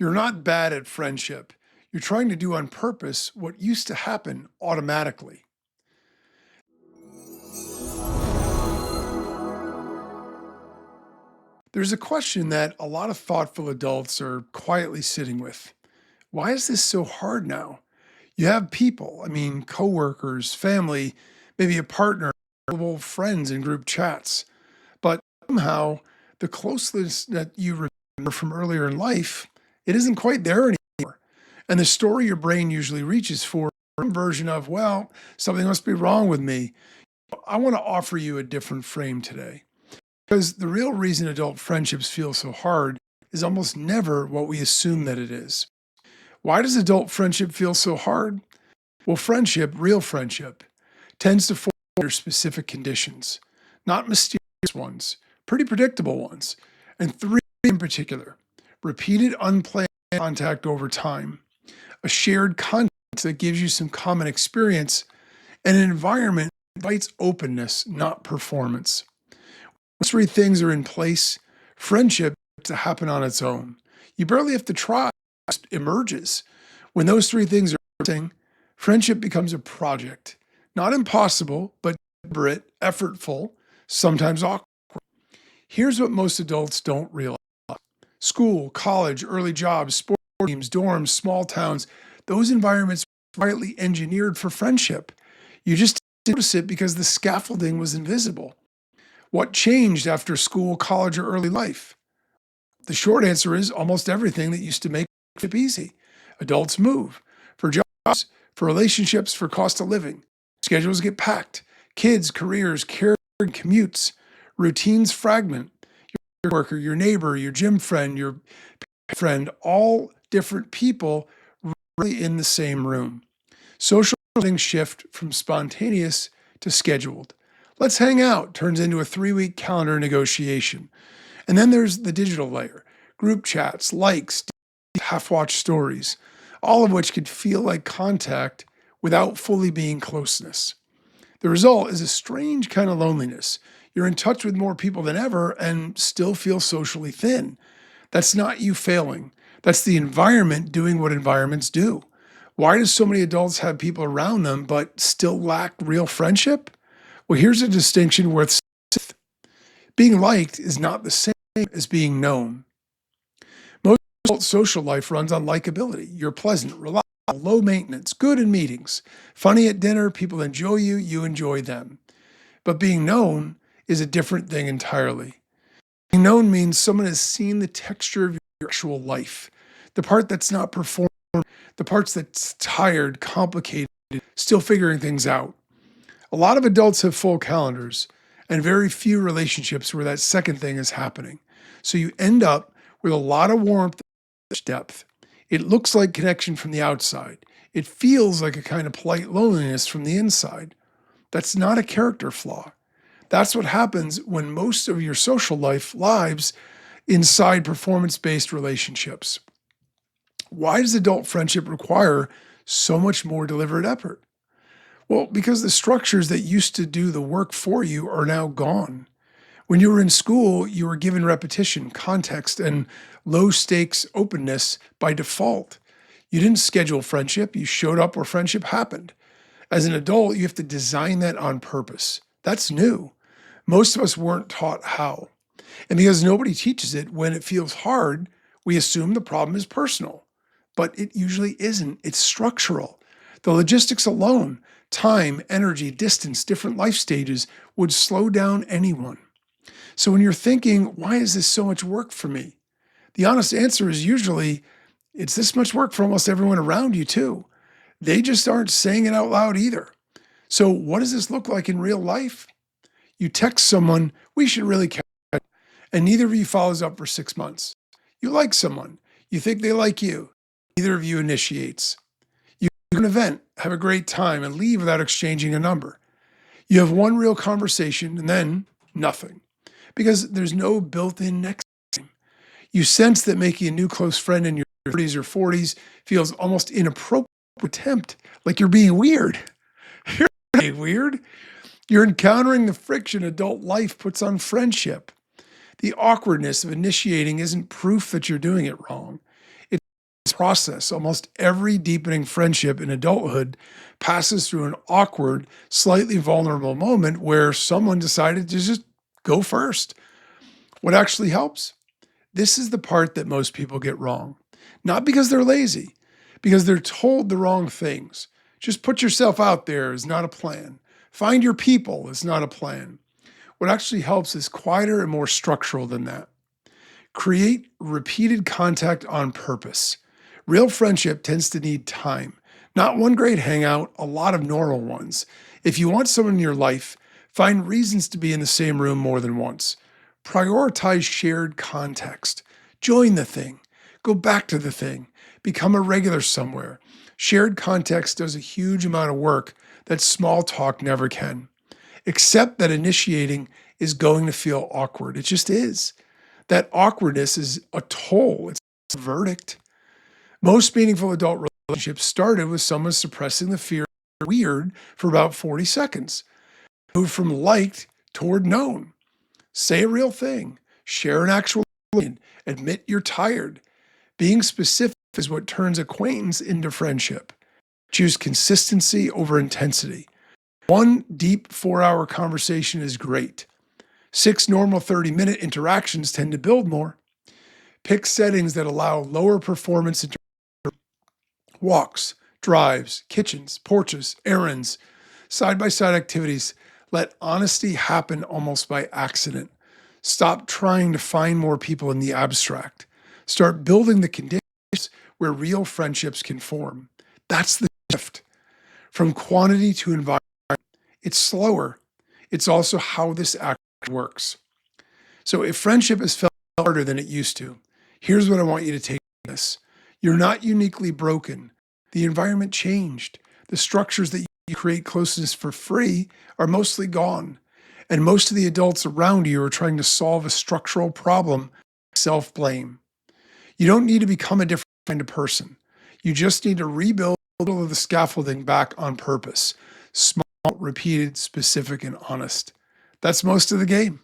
You're not bad at friendship. You're trying to do on purpose what used to happen automatically. There's a question that a lot of thoughtful adults are quietly sitting with. Why is this so hard now? You have people, coworkers, family, maybe a partner, old friends in group chats. But somehow the closeness that you remember from earlier in life, it isn't quite there anymore. And the story your brain usually reaches for some version of, well, something must be wrong with me. I want to offer you a different frame today. Because the real reason adult friendships feel so hard is almost never what we assume that it is. Why does adult friendship feel so hard? Well, friendship, real friendship, tends to form under specific conditions, not mysterious ones, pretty predictable ones, and three in particular: repeated unplanned contact over time, a shared context that gives you some common experience, and an environment that invites openness, not performance. Those three things are in place, friendship to happen on its own. You barely have to try, it just emerges. When those three things are missing, friendship becomes a project. Not impossible, but deliberate, effortful, sometimes awkward. Here's what most adults don't realize. School, college, early jobs, sports teams, dorms, small towns, those environments were quietly engineered for friendship. You just didn't notice it because the scaffolding was invisible. What changed after school, college, or early life? The short answer is almost everything that used to make it easy. Adults move for jobs, for relationships, for cost of living. Schedules get packed. Kids, careers, care, commutes. Routines fragment. Your worker, your neighbor, your gym friend, your friend, all different people really in the same room. Social things shift from spontaneous to scheduled. Let's hang out turns into a 3-week calendar negotiation. And then there's the digital layer: group chats, likes, half watched stories, all of which could feel like contact without fully being closeness. The result is a strange kind of loneliness. You're in touch with more people than ever and still feel socially thin. That's not you failing. That's the environment doing what environments do. Why do so many adults have people around them but still lack real friendship? Well, here's a distinction worth saying. Being liked is not the same as being known. Most adult social life runs on likability. You're pleasant, reliable, low maintenance, good in meetings, funny at dinner, people enjoy you, you enjoy them. But being known is a different thing entirely. Being known means someone has seen the texture of your actual life, the part that's not performed, the parts that's tired, complicated, still figuring things out. A lot of adults have full calendars and very few relationships where that second thing is happening. So you end up with a lot of warmth and depth. It looks like connection from the outside. It feels like a kind of polite loneliness from the inside. That's not a character flaw. That's what happens when most of your social life lives inside performance-based relationships. Why does adult friendship require so much more deliberate effort? Well, because the structures that used to do the work for you are now gone. When you were in school, you were given repetition, context, and low stakes openness by default. You didn't schedule friendship, you showed up where friendship happened. As an adult, you have to design that on purpose. That's new. Most of us weren't taught how. And because nobody teaches it, when it feels hard, we assume the problem is personal. But it usually isn't, it's structural. The logistics alone, time, energy, distance, different life stages, would slow down anyone. So when you're thinking, why is this so much work for me? The honest answer is usually, it's this much work for almost everyone around you too. They just aren't saying it out loud either. So what does this look like in real life? You text someone, we should really catch up, and neither of you follows up for 6 months. You like someone, you think they like you, neither of you initiates. You go to an event, have a great time, and leave without exchanging a number. You have one real conversation and then nothing, because there's no built-in next time. You sense that making a new close friend in your 30s or 40s feels almost inappropriate attempt, like you're being weird. You're not being weird. You're encountering the friction adult life puts on friendship. The awkwardness of initiating isn't proof that you're doing it wrong. It's This process, almost every deepening friendship in adulthood passes through an awkward, slightly vulnerable moment where someone decided to just go first. What actually helps? This is the part that most people get wrong. Not because they're lazy, because they're told the wrong things. Just put yourself out there is not a plan. Find your people is not a plan. What actually helps is quieter and more structural than that. Create repeated contact on purpose. Real friendship tends to need time, not one great hangout, a lot of normal ones. If you want someone in your life, find reasons to be in the same room more than once. Prioritize shared context. Join the thing. Go back to the thing. Become a regular somewhere. Shared context does a huge amount of work that small talk never can. Accept that initiating is going to feel awkward. It just is. That awkwardness is a toll, it's a verdict. Most meaningful adult relationships started with someone suppressing the fear of weird for about 40 seconds. Move from liked toward known. Say a real thing. Share an actual opinion. Admit you're tired. Being specific is what turns acquaintance into friendship. Choose consistency over intensity. One deep 4-hour conversation is great. 6 normal 30-minute interactions tend to build more. Pick settings that allow lower performance walks, drives, kitchens, porches, errands, side-by-side activities. Let honesty happen almost by accident. Stop trying to find more people in the abstract. Start building the conditions where real friendships can form. That's the shift. From quantity to environment. It's slower. It's also how this act works. So if friendship has felt harder than it used to, here's what I want you to take from this. You're not uniquely broken. The environment changed. The structures that you create closeness for free are mostly gone. And most of the adults around you are trying to solve a structural problem, self-blame. You don't need to become a different kind of person. You just need to rebuild the scaffolding back on purpose. Small, repeated, specific, and honest. That's most of the game.